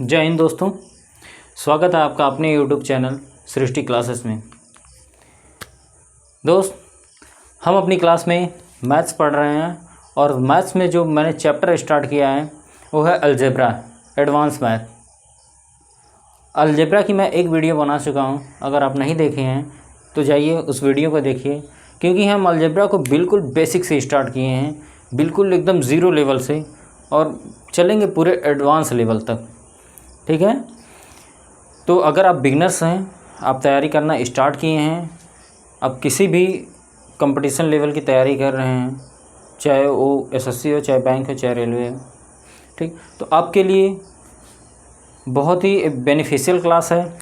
जय हिंद दोस्तों, स्वागत है आपका अपने YouTube चैनल सृष्टि क्लासेस में। दोस्त, हम अपनी क्लास में मैथ्स पढ़ रहे हैं और मैथ्स में जो मैंने चैप्टर स्टार्ट किया है वो है अलजेब्रा एडवांस मैथ। अलजेब्रा की मैं एक वीडियो बना चुका हूं, अगर आप नहीं देखे हैं तो जाइए उस वीडियो को देखिए, क्योंकि हम अलजेब्रा को बिल्कुल बेसिक से स्टार्ट किए हैं, बिल्कुल एकदम ज़ीरो लेवल से, और चलेंगे पूरे एडवांस लेवल तक। ठीक है, तो अगर आप बिगनर्स हैं, आप तैयारी करना स्टार्ट किए हैं, आप किसी भी कंपटीशन लेवल की तैयारी कर रहे हैं, चाहे वो एसएससी हो, चाहे बैंक हो, चाहे रेलवे हो, ठीक, तो आपके लिए बहुत ही बेनिफिशियल क्लास है।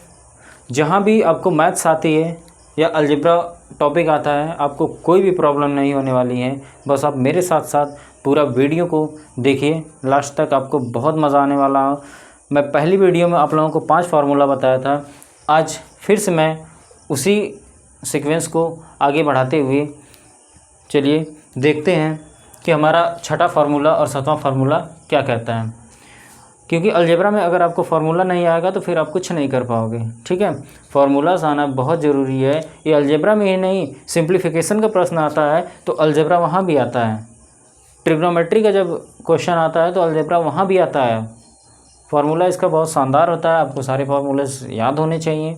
जहाँ भी आपको मैथ्स आती है या अलजेब्रा टॉपिक आता है, आपको कोई भी प्रॉब्लम नहीं होने वाली है। बस आप मेरे साथ साथ पूरा वीडियो को देखिए लास्ट तक, आपको बहुत मज़ा आने वाला हो। मैं पहली वीडियो में आप लोगों को 5 फार्मूला बताया था, आज फिर से मैं उसी सीक्वेंस को आगे बढ़ाते हुए चलिए देखते हैं कि हमारा छठा फार्मूला और 7वां फार्मूला क्या कहता है। क्योंकि अलजेब्रा में अगर आपको फार्मूला नहीं आएगा तो फिर आप कुछ नहीं कर पाओगे। ठीक है, फार्मूलाज आना बहुत ज़रूरी है। ये अलजेब्रा में ही नहीं, सिंप्लीफिकेशन का प्रश्न आता है तो अलजेब्रा वहाँ भी आता है। ट्रिग्नोमेट्री का जब क्वेश्चन आता है तो अलजेब्रा वहाँ भी आता है। फार्मूला इसका बहुत शानदार होता है, आपको सारे फार्मूलाज याद होने चाहिए।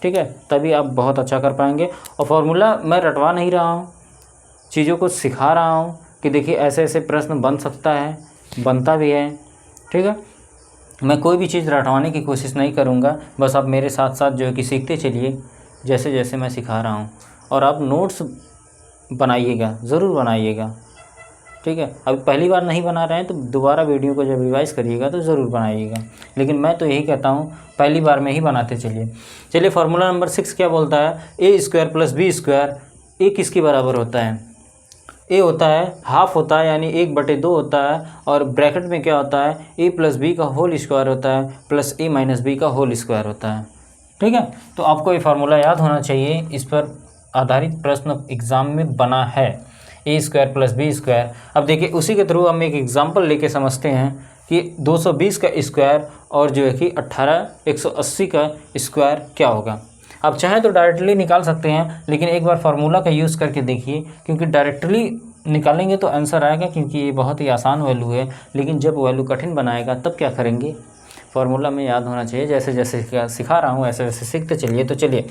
ठीक है, तभी आप बहुत अच्छा कर पाएंगे। और फार्मूला मैं रटवा नहीं रहा हूँ, चीज़ों को सिखा रहा हूँ कि देखिए ऐसे ऐसे प्रश्न बन सकता है, बनता भी है। ठीक है, मैं कोई भी चीज़ रटवाने की कोशिश नहीं करूँगा, बस आप मेरे साथ साथ जो है कि सीखते चलिए जैसे जैसे मैं सिखा रहा हूँ। और आप नोट्स बनाइएगा, ज़रूर बनाइएगा। ठीक है, अभी पहली बार नहीं बना रहे हैं तो दोबारा वीडियो को जब रिवाइज़ करिएगा तो ज़रूर बनाइएगा, लेकिन मैं तो यही कहता हूँ पहली बार में ही बनाते चलिए। चलिए, फार्मूला नंबर 6 क्या बोलता है? A square plus B square, ए किसके बराबर होता है? ए होता है हाफ होता है, यानी 1/2 होता है, और ब्रैकेट में क्या होता है? ए प्लस बी का होल स्क्वायर होता है प्लस ए माइनस बी का होल स्क्वायर होता है। ठीक है, तो आपको ये फार्मूला याद होना चाहिए, इस पर आधारित प्रश्न एग्ज़ाम में बना है, A square plus B square. अब देखिए उसी के थ्रू हम एक एग्जांपल लेके समझते हैं कि 220 का स्क्वायर और जो है कि 180 का स्क्वायर क्या होगा। आप चाहें तो डायरेक्टली निकाल सकते हैं, लेकिन एक बार फार्मूला का यूज़ करके देखिए, क्योंकि डायरेक्टली निकालेंगे तो आंसर आएगा, क्योंकि ये बहुत ही आसान वैल्यू है। लेकिन जब वैल्यू कठिन बनाएगा तब क्या करेंगे? फार्मूला में याद होना चाहिए। जैसे जैसे सिखा रहा हूँ वैसे वैसे सीखते चलिए। तो चलिए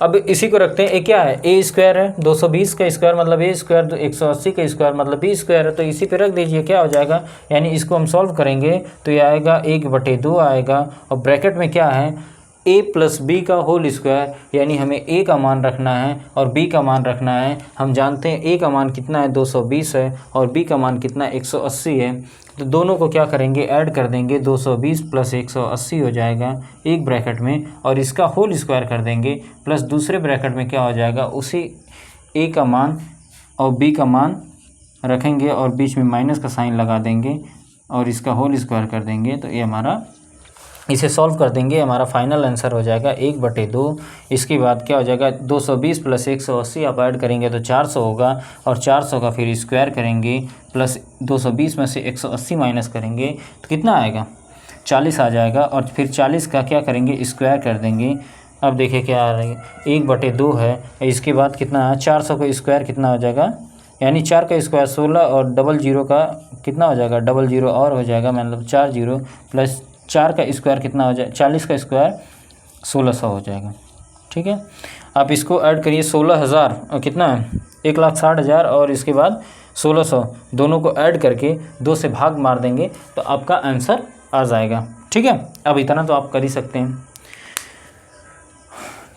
अब इसी को रखते हैं। ए क्या है? ए स्क्वायर है, 220 का स्क्वायर मतलब ए स्क्वायर, 180 का स्क्वायर मतलब बी स्क्वायर है, तो इसी पे रख दीजिए। क्या हो जाएगा? यानी इसको हम सॉल्व करेंगे तो ये आएगा 1/2 आएगा, और ब्रैकेट में क्या है? ए प्लस बी का होल स्क्वायर, यानी हमें ए का मान रखना है और बी का मान रखना है। हम जानते हैं ए का मान कितना है? 220 है, और बी का मान कितना है? 180 है। तो दोनों को क्या करेंगे? ऐड कर देंगे, 220 प्लस 180 हो जाएगा एक ब्रैकेट में, और इसका होल स्क्वायर कर देंगे, प्लस दूसरे ब्रैकेट में क्या हो जाएगा? उसी ए का मान और बी का मान रखेंगे और बीच में माइनस का साइन लगा देंगे और इसका होल स्क्वायर कर देंगे। तो ये हमारा, इसे सॉल्व कर देंगे, हमारा फाइनल आंसर हो जाएगा 1/2। इसके बाद क्या हो जाएगा? 220 प्लस 180 आप ऐड करेंगे तो 400 होगा, और 400 का फिर स्क्वायर करेंगे, प्लस 220 में से 180 माइनस करेंगे तो कितना आएगा? 40 आ जाएगा, और फिर 40 का क्या करेंगे? स्क्वायर कर देंगे। अब देखिए क्या आ रही है? 1/2 है। इसके बाद कितना है? 400 का स्क्वायर कितना हो जाएगा? यानी 4 का स्क्वायर 16, और डबल जीरो का कितना हो जाएगा? डबल जीरो और हो जाएगा, मतलब 4 जीरो, प्लस 4 का स्क्वायर कितना हो जाए? 40 का स्क्वायर 1600 हो जाएगा। ठीक है, आप इसको ऐड करिए, 16,000 और कितना है? 1,60,000, और इसके बाद 1600, दोनों को ऐड करके 2 से भाग मार देंगे तो आपका आंसर आ जाएगा। ठीक है, अब इतना तो आप कर ही सकते हैं।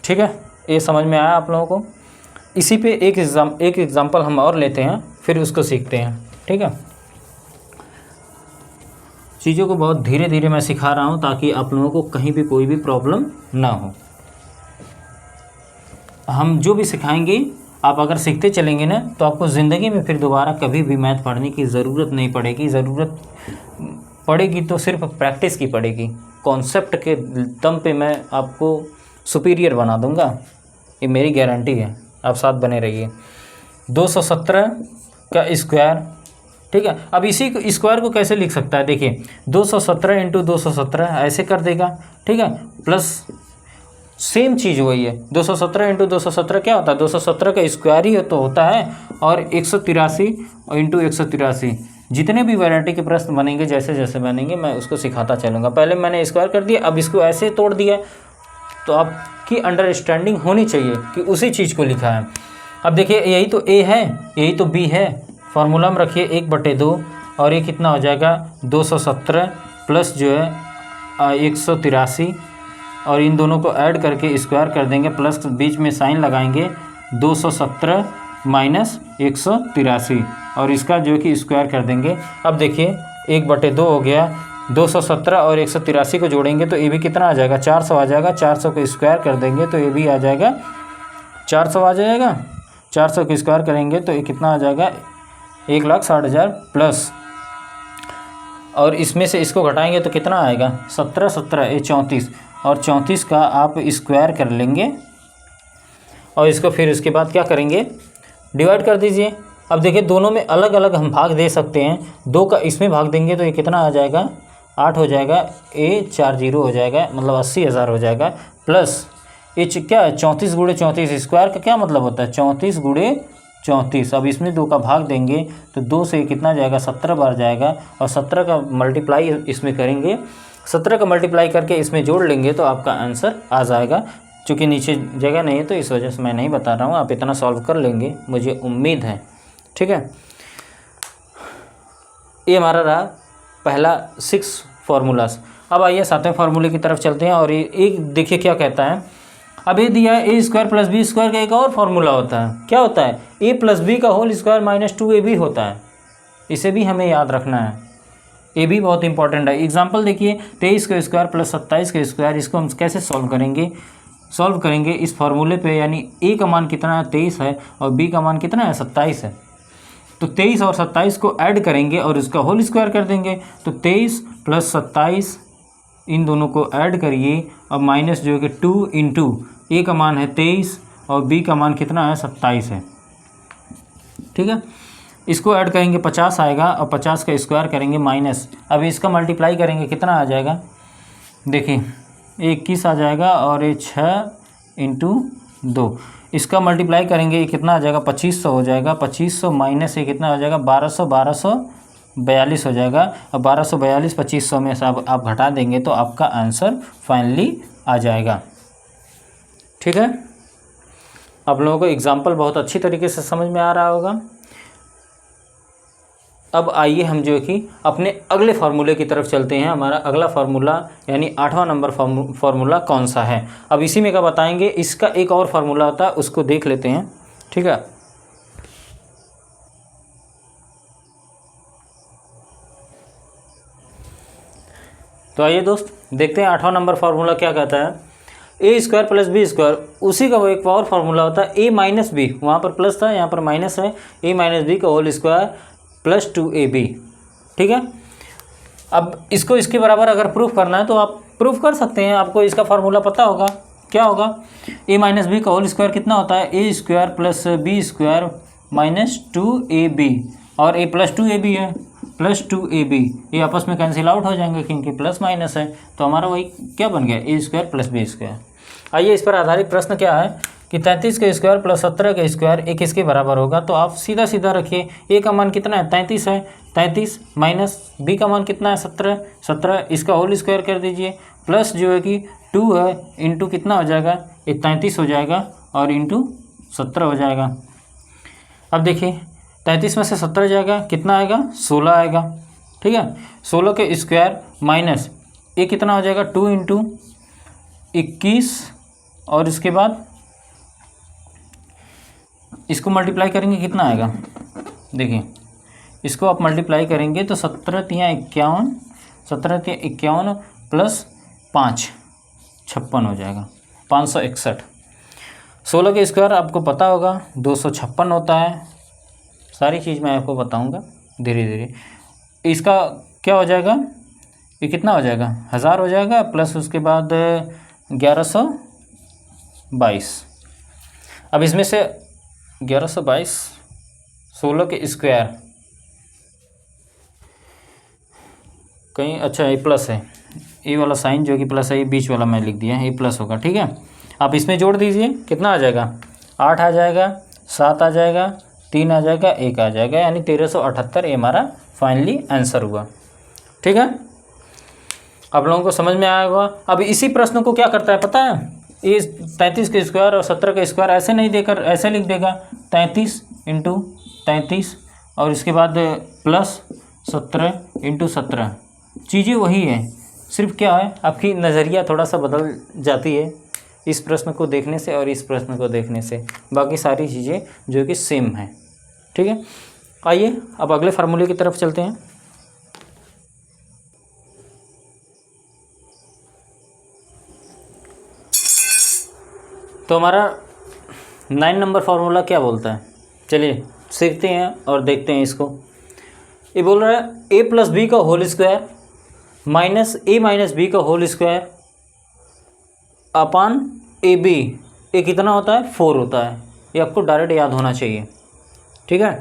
ठीक है, ये समझ में आया आप लोगों को? इसी पे एक एग्जाम्पल हम और लेते हैं, फिर उसको सीखते हैं। ठीक है, चीज़ों को बहुत धीरे धीरे मैं सिखा रहा हूँ ताकि आप लोगों को कहीं भी कोई भी प्रॉब्लम ना हो। हम जो भी सिखाएंगे, आप अगर सीखते चलेंगे ना, तो आपको ज़िंदगी में फिर दोबारा कभी भी मैथ पढ़ने की ज़रूरत नहीं पड़ेगी। ज़रूरत पड़ेगी तो सिर्फ प्रैक्टिस की पड़ेगी। कॉन्सेप्ट के दम पे मैं आपको सुपीरियर बना दूंगा, ये मेरी गारंटी है। आप साथ बने रहिए। 217 का स्क्वायर ठीक है। अब इसी स्क्वायर को कैसे लिख सकता है, देखिए 217 इंटू 217 ऐसे कर देगा, ठीक है, प्लस सेम चीज़ वही है, 217 इंटू 217 क्या होता है, 217 का स्क्वायर ही तो होता है, और 183 इंटू 183। जितने भी वैरायटी के प्रश्न बनेंगे जैसे जैसे बनेंगे मैं उसको सिखाता चलूँगा। पहले मैंने स्क्वायर कर दिया, अब इसको ऐसे तोड़ दिया, तो आपकी अंडरस्टैंडिंग होनी चाहिए कि उसी चीज़ को लिखा है। अब देखिए यही तो ए है, यही तो बी है, फार्मूला में रखिए 1/2, और ये कितना हो जाएगा 217 प्लस जो है 183, और इन दोनों को ऐड करके स्क्वायर कर देंगे, प्लस बीच में साइन लगाएंगे, 217 माइनस 183, और इसका जो कि स्क्वायर कर देंगे। अब देखिए 1/2 हो गया, 217 और 183 को जोड़ेंगे तो ये भी कितना आ जाएगा, 400 आ जाएगा। 400 को स्क्वायर कर देंगे तो ये भी आ जाएगा 400 आ जाएगा। 400 को स्क्वायर करेंगे तो ये कितना आ जाएगा, 1,60,000 प्लस, और इसमें से इसको घटाएंगे तो कितना आएगा, 17 17 ये 34, और 34 का आप स्क्वायर कर लेंगे, और इसको फिर उसके बाद क्या करेंगे, डिवाइड कर दीजिए। अब देखिए दोनों में अलग अलग हम भाग दे सकते हैं, 2 का इसमें भाग देंगे तो ये कितना आ जाएगा, 8 हो जाएगा, ए 40 हो जाएगा, मतलब 80,000 हो जाएगा, प्लस ये क्या है 34 गुणे 34, स्क्वायर का क्या मतलब होता है, 34 गुणे 34। अब इसमें 2 का भाग देंगे तो 2 से कितना जाएगा, 17 बार जाएगा, और 17 का मल्टीप्लाई इसमें करेंगे, 17 का मल्टीप्लाई करके इसमें जोड़ लेंगे तो आपका आंसर आ जाएगा। चूँकि नीचे जगह नहीं है तो इस वजह से मैं नहीं बता रहा हूँ, आप इतना सॉल्व कर लेंगे मुझे उम्मीद है, ठीक है। ये हमारा रहा पहला 6 फार्मूलाज। अब आइए 7वें फार्मूले की तरफ चलते हैं, और ये एक देखिए क्या कहता है। अब ये दिया है A square plus B square का एक और फार्मूला होता है, क्या होता है, ए प्लस बी का होल स्क्वायर माइनस 2ab होता है, इसे भी हमें याद रखना है, ये भी बहुत इंपॉर्टेंट है। एग्जाम्पल देखिए 23 का स्क्वायर प्लस 27 का स्क्वायर, इसको हम कैसे सॉल्व करेंगे इस फार्मूले पे, यानी ए का मान कितना है 23 है, और बी का मान कितना है 27 है, तो 23 और 27 को ऐड करेंगे और इसका होल स्क्वायर कर देंगे, तो 23 प्लस 27 इन दोनों को ऐड करिए, और माइनस जो है कि 2 इंटू ए का मान है 23 और बी का मान कितना है 27 है, ठीक है। इसको ऐड करेंगे 50 आएगा, और 50 का स्क्वायर करेंगे माइनस, अब इसका मल्टीप्लाई करेंगे कितना आ जाएगा, देखिए 21 आ जाएगा, और ये 6 इंटू 2, इसका मल्टीप्लाई करेंगे ये कितना आ जाएगा 2500 हो जाएगा, 2500 माइनस ये कितना हो जाएगा 1242 हो जाएगा, और 1242 2500 में से आप घटा देंगे तो आपका आंसर फाइनली आ जाएगा, ठीक है। आप लोगों को एग्जाम्पल बहुत अच्छी तरीके से समझ में आ रहा होगा। अब आइए हम जो है कि अपने अगले फार्मूले की तरफ चलते हैं। हमारा अगला फार्मूला यानी 8वां नंबर फार्मूला कौन सा है, अब इसी में क्या बताएंगे, इसका एक और फार्मूला होता है उसको देख लेते हैं, ठीक है। तो आइए दोस्त देखते हैं 8वां नंबर फार्मूला क्या कहता है। A square plus B square, उसी का वो एक और फार्मूला होता है ए माइनस बी, वहाँ पर प्लस था यहाँ पर माइनस है, ए माइनस बी का होल स्क्वायर प्लस 2ab, ठीक है। अब इसको इसके बराबर अगर प्रूफ करना है तो आप प्रूफ कर सकते हैं, आपको इसका फार्मूला पता होगा, क्या होगा, ए माइनस बी का होल स्क्वायर कितना होता है, A square plus B square minus 2ab, और ए प्लस 2ab है, प्लस 2ab, ये आपस में कैंसिल आउट हो जाएंगे क्योंकि प्लस माइनस है, तो हमारा वही क्या बन गया, ए स्क्वायर प्लस बी स्क्वायर। आइए इस पर आधारित प्रश्न क्या है कि 33 का स्क्वायर प्लस 17 का स्क्वायर एक इसके बराबर होगा, तो आप सीधा सीधा रखिए, ए का मान कितना है 33 है, 33 माइनस बी का मान कितना है 17, इसका होल स्क्वायर कर दीजिए, प्लस जो है कि 2 है इंटू कितना हो जाएगा, ये 33 हो जाएगा और इंटू 17 हो जाएगा। अब देखिए 33 में से 17 जाएगा, कितना आएगा 16 आएगा, ठीक है। 16 के स्क्वायर माइनस ये कितना हो जाएगा 2 इंटू 21, और इसके बाद इसको मल्टीप्लाई करेंगे कितना आएगा, देखिए इसको आप मल्टीप्लाई करेंगे तो 17 तिया 51, 17 तिया 51 प्लस 5 56 हो जाएगा, 561। 16 के स्क्वायर आपको पता होगा 256 होता है, सारी चीज़ मैं आपको बताऊंगा धीरे धीरे। इसका क्या हो जाएगा, ये कितना हो जाएगा 1000 हो जाएगा, प्लस उसके बाद 1122। अब इसमें से 1122 16 के स्क्वायर कहीं, अच्छा ए प्लस है, ए वाला साइन जो कि प्लस है, ये बीच वाला मैं लिख दिया है, ए प्लस होगा, ठीक है। आप इसमें जोड़ दीजिए, कितना आ जाएगा, 8 आ जाएगा, 7 आ जाएगा, 3 आ जाएगा, 1 आ जाएगा, यानी 1378 ये हमारा फाइनली आंसर हुआ, ठीक है। आप लोगों को समझ में आया होगा। अब इसी प्रश्न को क्या करता है पता है, ये 33 का स्क्वायर और 17 का स्क्वायर ऐसे नहीं देकर ऐसे लिख देगा, 33 × 33 और इसके बाद प्लस 17 × 17, चीज़ें वही है, सिर्फ क्या है आपकी नज़रिया थोड़ा सा बदल जाती है इस प्रश्न को देखने से और इस प्रश्न को देखने से, बाकी सारी चीज़ें जो कि सेम हैं, ठीक है। आइए अब अगले फार्मूले की तरफ चलते हैं। तो हमारा 9 नंबर फार्मूला क्या बोलता है, चलिए सीखते हैं और देखते हैं इसको। ये बोल रहा है a + b का whole square minus a - b का होल स्क्वायर अपान ab, ये कितना होता है, 4 होता है। ये आपको डायरेक्ट याद होना चाहिए, ठीक है,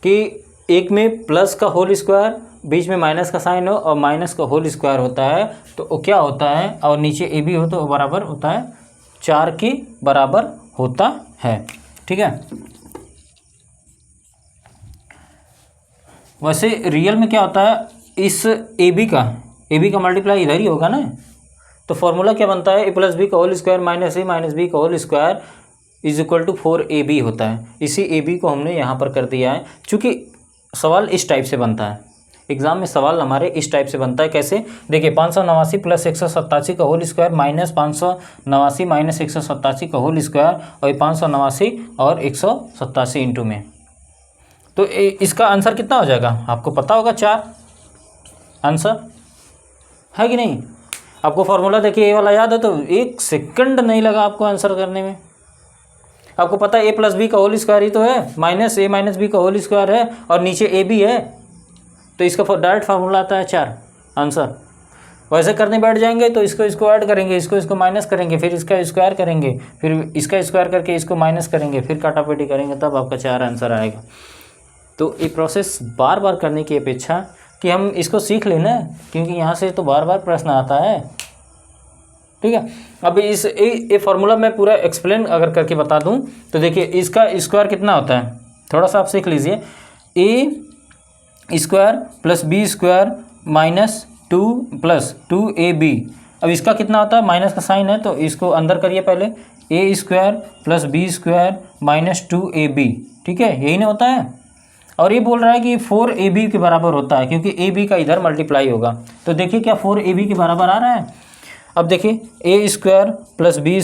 कि एक में प्लस का होल स्क्वायर, बीच में माइनस का साइन हो और माइनस का होल स्क्वायर होता है तो वो क्या होता है, और नीचे ए बी हो तो बराबर होता है 4 के बराबर होता है, ठीक है। वैसे रियल में क्या होता है, इस ए बी का मल्टीप्लाई इधर ही होगा ना, तो फॉर्मूला क्या बनता है, a + b का whole square minus a - b का होल स्क्वायर = 4ab होता है। इसी ab को हमने यहाँ पर कर दिया है, चूँकि सवाल इस टाइप से बनता है, एग्जाम में सवाल हमारे इस टाइप से बनता है। कैसे, देखिए 589 + 187 का होल स्क्वायर माइनस 589 - 187 का होल स्क्वायर और 589 और 187 इंटू में, तो इसका आंसर कितना हो जाएगा आपको पता होगा, 4 आंसर है कि नहीं। आपको फार्मूला देखिए ये वाला याद है तो 1 सेकंड नहीं लगा आपको आंसर करने में। आपको पता है a + b का होल स्क्वायर ही तो है, माइनस a - b का होल स्क्वायर है और नीचे ए बी है, तो इसका डायरेक्ट फार्मूला आता है 4 आंसर। वैसे करने बैठ जाएंगे तो इसको ऐड करेंगे, इसको माइनस करेंगे, फिर इसका स्क्वायर करेंगे, फिर इसका स्क्वायर करके इसको माइनस करेंगे, फिर काटापेटी करेंगे, तब आपका 4 आंसर आएगा। तो ये प्रोसेस बार बार करने की अपेक्षा कि हम इसको सीख लेना, क्योंकि यहाँ से तो बार बार प्रश्न आता है, ठीक है। अब ये फार्मूला मैं पूरा एक्सप्लेन अगर करके बता दूं तो देखिए इसका स्क्वायर कितना होता है, थोड़ा सा आप सीख लीजिए, a² + b² माइनस 2 + 2ab। अब इसका कितना होता है, माइनस का साइन है तो इसको अंदर करिए पहले, a² + b² माइनस 2ab, ठीक है, यही ना होता है। और ये बोल रहा है कि 4ab के बराबर होता है, क्योंकि ab का इधर मल्टीप्लाई होगा, तो देखिए क्या 4ab के बराबर आ रहा है। अब देखिए a² + b²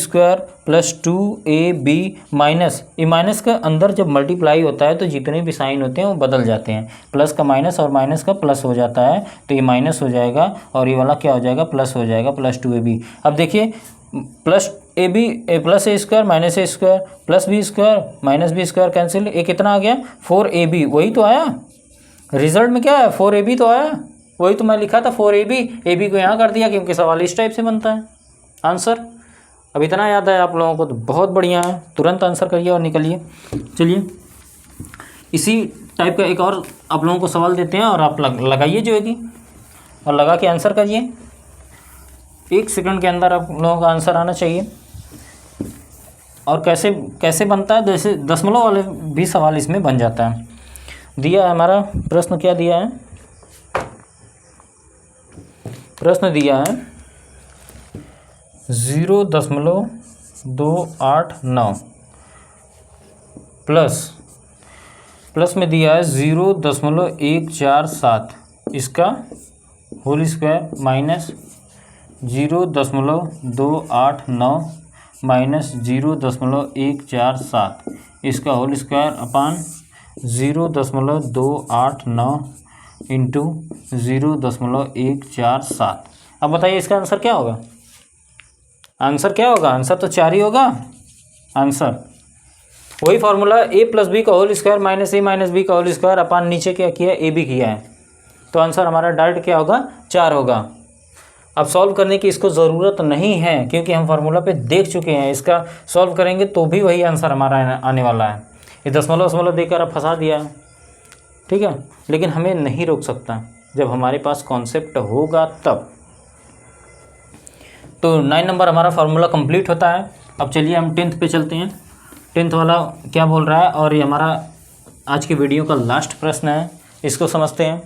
+ 2ab माइनस, ये माइनस का अंदर जब मल्टीप्लाई होता है तो जितने भी साइन होते हैं वो बदल जाते हैं, प्लस का माइनस और माइनस का प्लस हो जाता है, तो ये माइनस हो जाएगा और ये वाला क्या हो जाएगा, प्लस हो जाएगा, +2ab। अब देखिए +ab + a² - a² + b² - b² cancel, ये कितना आ गया, 4ab, वही तो आया रिजल्ट में, क्या है 4ab तो आया, वही तो मैं लिखा था 4ab, ab को यहाँ कर दिया क्योंकि सवाल इस टाइप से बनता है आंसर। अब इतना याद है आप लोगों को तो बहुत बढ़िया है, तुरंत आंसर करिए और निकलिए। चलिए इसी टाइप का एक और आप लोगों को सवाल देते हैं और आप लगाइए जो है कि, और लगा के आंसर करिए, 1 सेकंड के अंदर आप लोगों का आंसर आना चाहिए। और कैसे बनता है, जैसे दशमलव वाले भी सवाल इसमें बन जाता है। दिया है हमारा प्रश्न, क्या दिया है, प्रश्न दिया है 0.289 प्लस में दिया है 0.147, इसका होल स्क्वायर माइनस 0.289 माइनस 0.147, इसका होल स्क्वायर अपान 0.289 इंटू 0.147। अब बताइए इसका आंसर क्या होगा, आंसर क्या होगा, आंसर तो 4 ही होगा आंसर। वही फार्मूला a + b का whole square minus a - b का होल स्क्वायर अपान नीचे क्या किया, a b किया है, तो आंसर हमारा डायरेक्ट क्या होगा, 4 होगा। अब सॉल्व करने की इसको ज़रूरत नहीं है क्योंकि हम फार्मूला पे देख चुके हैं, इसका सॉल्व करेंगे तो भी वही आंसर हमारा आने वाला है। ये दशमलव देकर अब फंसा दिया है, ठीक है, लेकिन हमें नहीं रोक सकता, जब हमारे पास कॉन्सेप्ट होगा तब। तो 9 नंबर हमारा फार्मूला कंप्लीट होता है। अब चलिए हम 10th पे चलते हैं। 10th वाला क्या बोल रहा है, और ये हमारा आज की वीडियो का लास्ट प्रश्न है, इसको समझते हैं।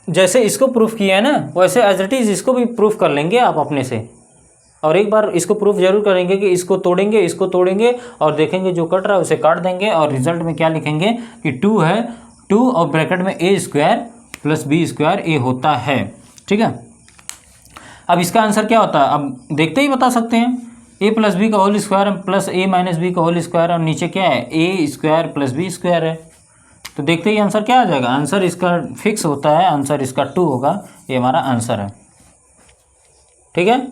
जैसे इसको प्रूफ किया है ना, वैसे एज इट इज़ इसको भी प्रूफ कर लेंगे आप अपने से, और एक बार इसको प्रूफ जरूर करेंगे कि इसको तोड़ेंगे और देखेंगे जो कट रहा है उसे काट देंगे, और रिजल्ट में क्या लिखेंगे कि 2 है, 2 और ब्रैकेट में a square plus b square a होता है। ठीक है, अब इसका आंसर क्या होता है, अब देखते ही बता सकते हैं। a प्लस बी का whole square plus a minus B का होल स्क्वायर, और नीचे क्या है a square plus b square है। तो देखते ही आंसर क्या आ जाएगा, आंसर इसका फिक्स होता है, आंसर इसका 2 होगा, ये हमारा आंसर है। ठीक है,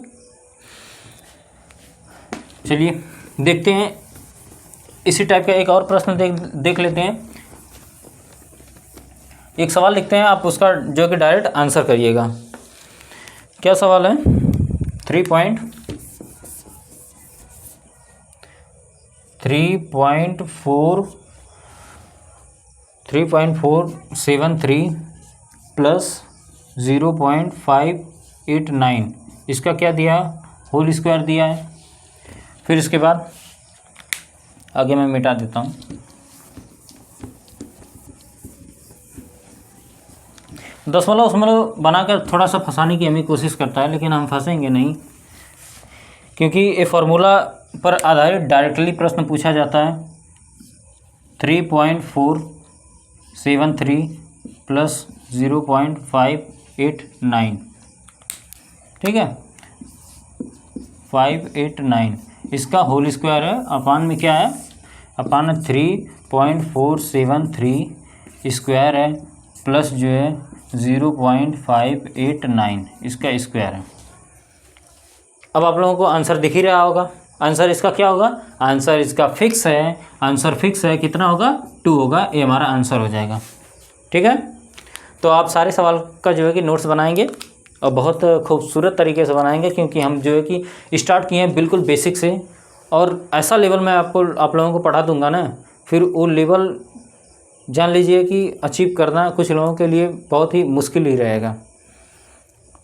चलिए देखते हैं इसी टाइप का एक और प्रश्न देख लेते हैं। एक सवाल लिखते हैं, आप उसका जो कि डायरेक्ट आंसर करिएगा। क्या सवाल है, 3.473 प्लस 0.589, इसका क्या दिया, होल स्क्वायर दिया है। फिर इसके बाद आगे मैं मिटा देता हूँ। दशमलव बनाकर थोड़ा सा फंसाने की हमें कोशिश करता है, लेकिन हम फंसेंगे नहीं, क्योंकि ये फार्मूला पर आधारित डायरेक्टली प्रश्न पूछा जाता है। 3.473 प्लस 0.589, ठीक है, 589, इसका होल स्क्वायर है, अपान में क्या है, अपान 3.473 स्क्वायर है प्लस जो है 0.589 इसका स्क्वायर है। अब आप लोगों को आंसर दिख ही रहा होगा, आंसर इसका क्या होगा, आंसर इसका फिक्स है, आंसर फिक्स है, कितना होगा, 2 होगा, ये हमारा आंसर हो जाएगा। ठीक है, तो आप सारे सवाल का जो है कि नोट्स बनाएंगे और बहुत खूबसूरत तरीके से बनाएंगे, क्योंकि हम जो है कि स्टार्ट किए हैं बिल्कुल बेसिक से, और ऐसा लेवल मैं आप लोगों को पढ़ा दूंगा ना, फिर वो लेवल जान लीजिए कि अचीव करना कुछ लोगों के लिए बहुत ही मुश्किल ही रहेगा।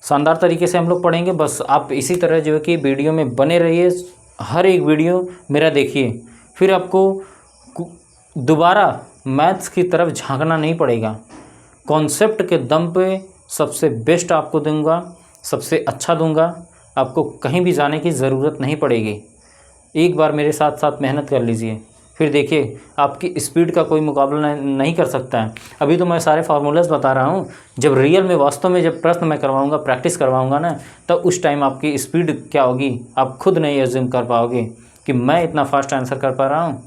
शानदार तरीके से हम लोग पढ़ेंगे, बस आप इसी तरह जो है कि वीडियो में बने रहिए, हर एक वीडियो मेरा देखिए, फिर आपको दोबारा मैथ्स की तरफ झांकना नहीं पड़ेगा। कॉन्सेप्ट के दम पे सबसे बेस्ट आपको दूंगा, सबसे अच्छा दूंगा, आपको कहीं भी जाने की ज़रूरत नहीं पड़ेगी। एक बार मेरे साथ साथ मेहनत कर लीजिए, फिर देखिए आपकी स्पीड का कोई मुकाबला नहीं कर सकता है। अभी तो मैं सारे फार्मूलाज बता रहा हूँ, जब रियल में वास्तव में जब प्रश्न मैं करवाऊँगा, प्रैक्टिस करवाऊँगा ना, तब उस टाइम आपकी स्पीड क्या होगी आप खुद नहीं एज्यूम कर पाओगे कि मैं इतना फास्ट आंसर कर पा रहा हूँ।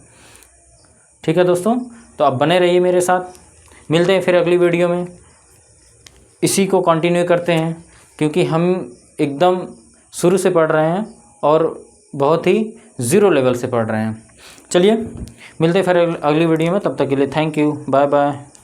ठीक है दोस्तों, तो आप बने रहिए मेरे साथ, मिलते हैं फिर अगली वीडियो में, इसी को कंटिन्यू करते हैं, क्योंकि हम एकदम शुरू से पढ़ रहे हैं और बहुत ही ज़ीरो लेवल से पढ़ रहे हैं। चलिए मिलते हैं फिर अगली वीडियो में, तब तक के लिए थैंक यू, बाय बाय।